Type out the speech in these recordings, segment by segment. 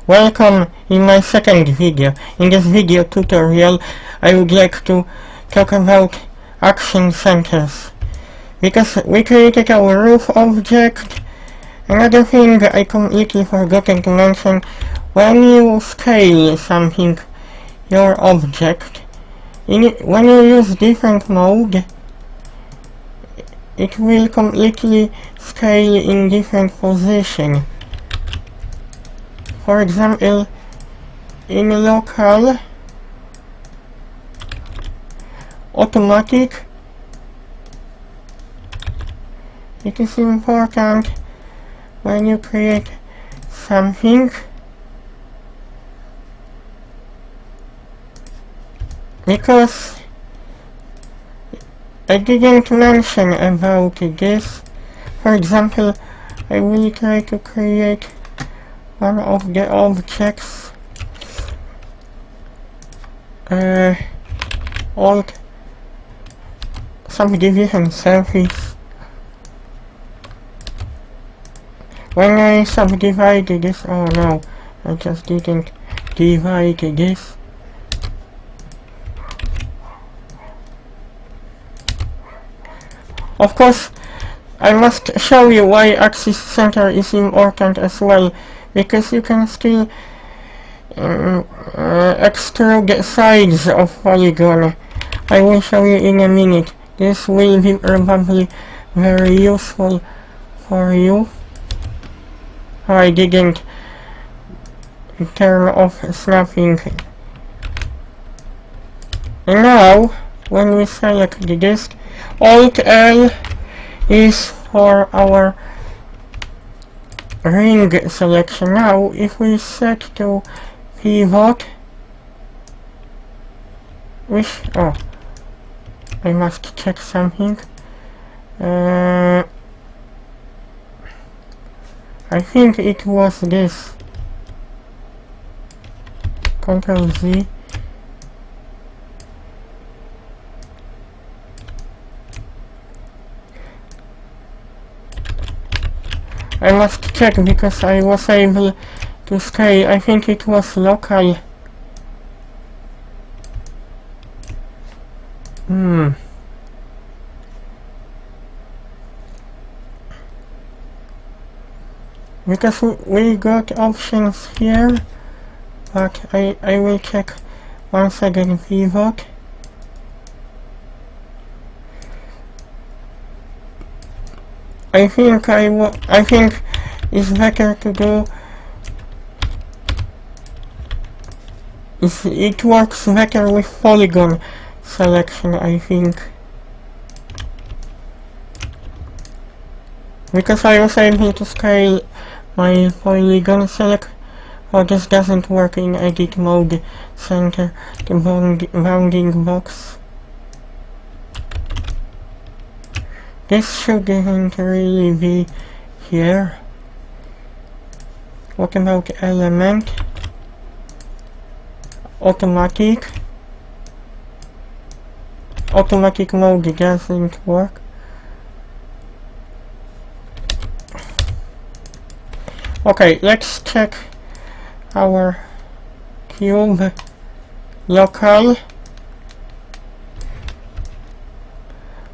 Welcome in my second video. In this video tutorial I would like to talk about action centers. Because we created our roof object. Another thing I completely forgotten to mention, when you scale something, your object, when you use different mode, it will completely scale in different position. For example, in local, automatic, it is important when you create something because I didn't mention about this. For example, I will try to create one of the objects, old subdivision surface. When I subdivide this, oh no, I just didn't divide this. Of course, I must show you why axis center is important as well, because you can still extrude sides of polygon. I will show you in a minute. This will be probably very useful for you. I didn't turn off snapping. And now, when we select the disk, Alt L is for our ring selection. Now, if we set to pivot, I must check something. I think it was this. Ctrl Z. I must check because I was able to scale. I think it was local. Because we got options here, but I will check once again pivot. I think it's better to do. It works better with polygon selection, I think. Because I was able to scale my polygon select. Oh, this doesn't work in edit mode center, the bounding box. This shouldn't really be here. What about element? Automatic. Automatic mode doesn't work. Okay, let's check our cube local.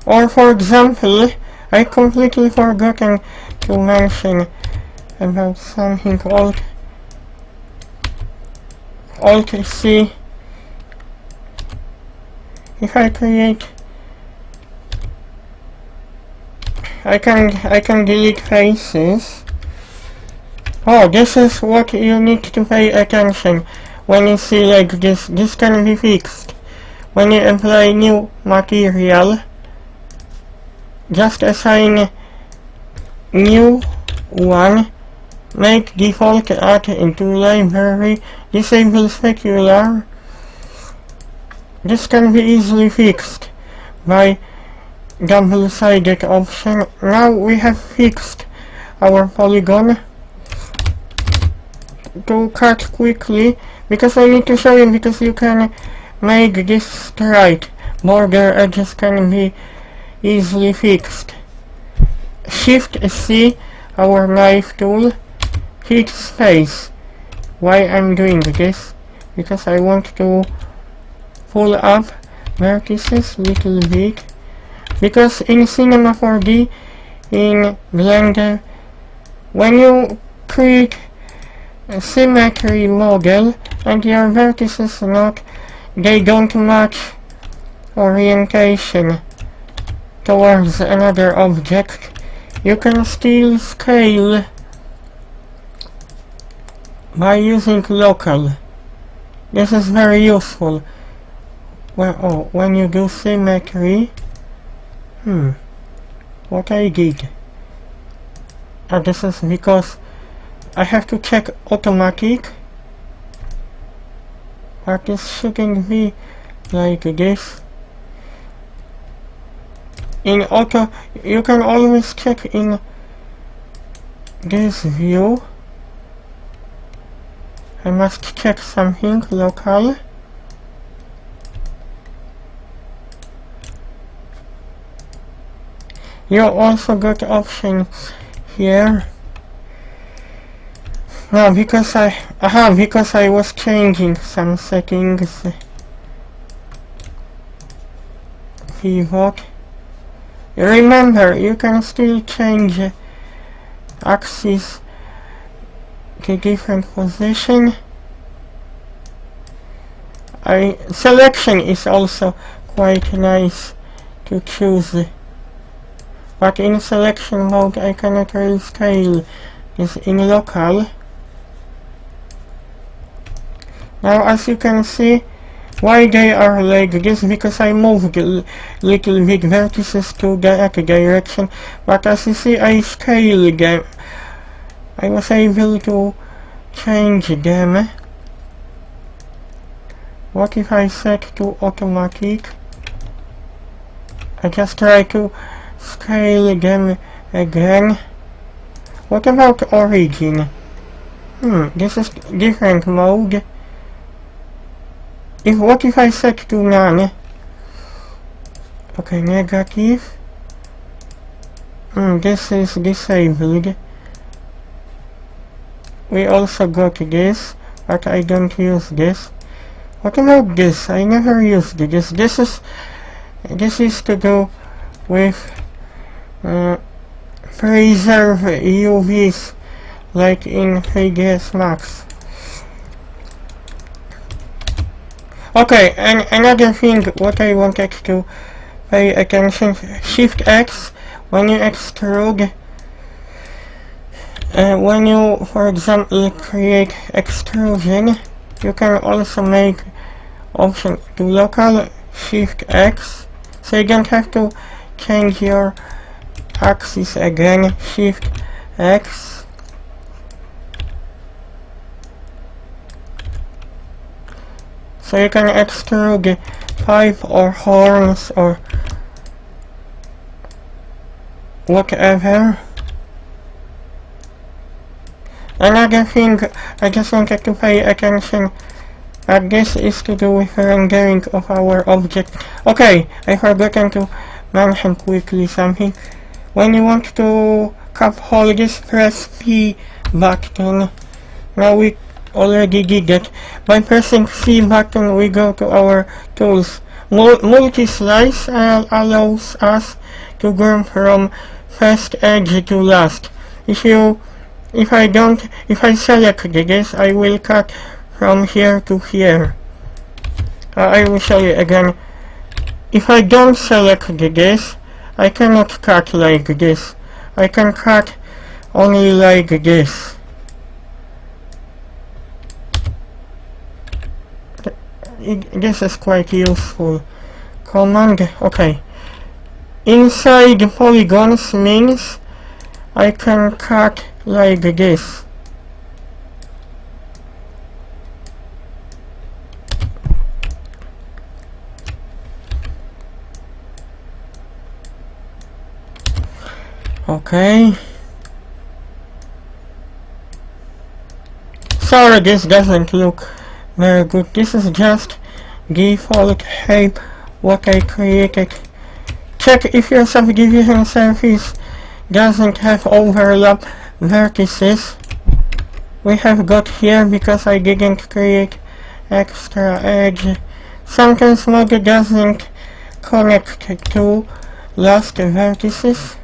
Or for example, I completely forgotten to mention about something Alt C. If I create, I can delete faces. Oh, this is what you need to pay attention when you see like this. This can be fixed when you apply new material. Just assign new one, make default add into library, disable specular. This can be easily fixed by double-sided option. Now we have fixed our polygon. To cut quickly, because I need to show you, because you can make this straight. Border edges can be easily fixed. Shift C, our knife tool, hit space. why I'm doing this, because I want to pull up vertices little bit, because in Cinema 4D in Blender, when you create a symmetry model and your vertices they don't match orientation towards another object, you can still scale by using local. This is very useful. Well, when you do symmetry, what I did. This is because I have to check automatic, but this shouldn't be like this. In auto, you can always check in this view. I must check something local. You also got options here. No, because I was changing some settings. Pivot. Remember, you can still change axis to different position. Selection is also quite nice to choose, but in selection mode I cannot really scale this in local. Now, as you can see, why they are like this, because I moved little bit vertices to that direction, but as you see, I scale them. I was able to change them. What if I set to automatic? I just try to scale them again. What about origin? This is different mode. What if I set to none? Okay, negative. This is disabled. We also got this, but I don't use this. What about this? I never used this. This is to do with preserve UVs, like in 3ds Max. Okay, and another thing what I wanted to pay attention, Shift X, when you extrude, when you, for example, create extrusion, you can also make option to local Shift X, so you don't have to change your axis again. Shift X. So you can extrude pipe or horns or whatever. Another thing I just wanted to pay attention, this is to do with rendering of our object. Okay, I forgotten to mention quickly something. When you want to cap hold this, press P button. Now we already did that. By pressing C button, we go to our tools. Multi-slice allows us to go from first edge to last. If I select this, I will cut from here to here. I will show you again. If I don't select this, I cannot cut like this. I can cut only like this. This is quite useful command. Okay, inside the polygons means I can cut like this. Okay, sorry, this doesn't look very good. This is just default shape what I created. Check if your subdivision surface doesn't have overlap vertices. we have got here because I didn't create extra edge. Sometimes Modo doesn't connect to last vertices.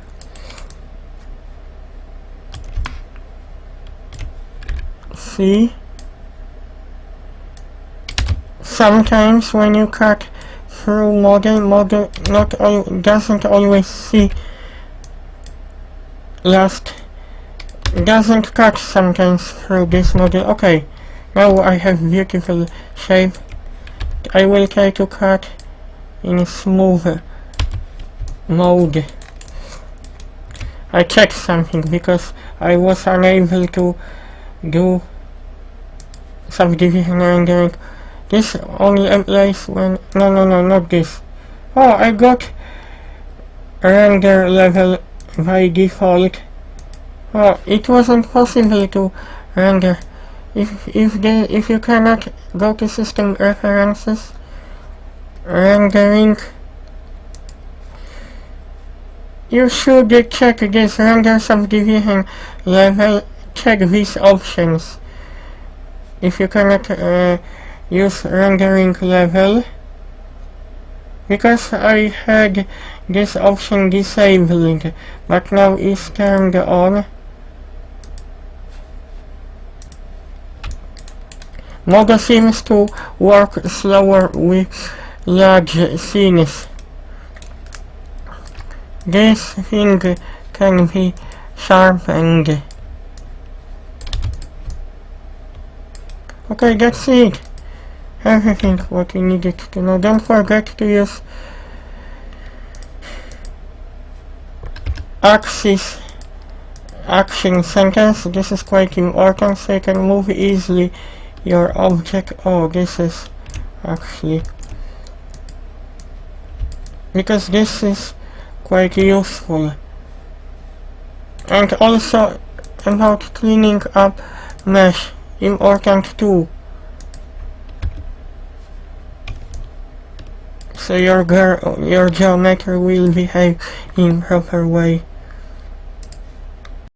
See? Sometimes when you cut through Modo doesn't always see last, doesn't cut sometimes through this model. Okay, now I have beautiful shape. I will try to cut in smooth mode. I checked something because I was unable to do subdivision rendering. This only applies when... No, not this. Oh, I got render level by default. Oh, it wasn't possible to render. If you cannot go to system preferences, rendering, you should check this render subdivision level. Check these options. If you cannot use rendering level, because I had this option disabled, but now it's turned on. Modo seems to work slower with large scenes. This thing can be sharpened. Okay, that's it. Everything what you needed to know. Don't forget to use action sentence. This is quite important, so you can move easily your object. Oh, this is actually, because this is quite useful. And also about cleaning up mesh, important too. So your geometry will behave in proper way.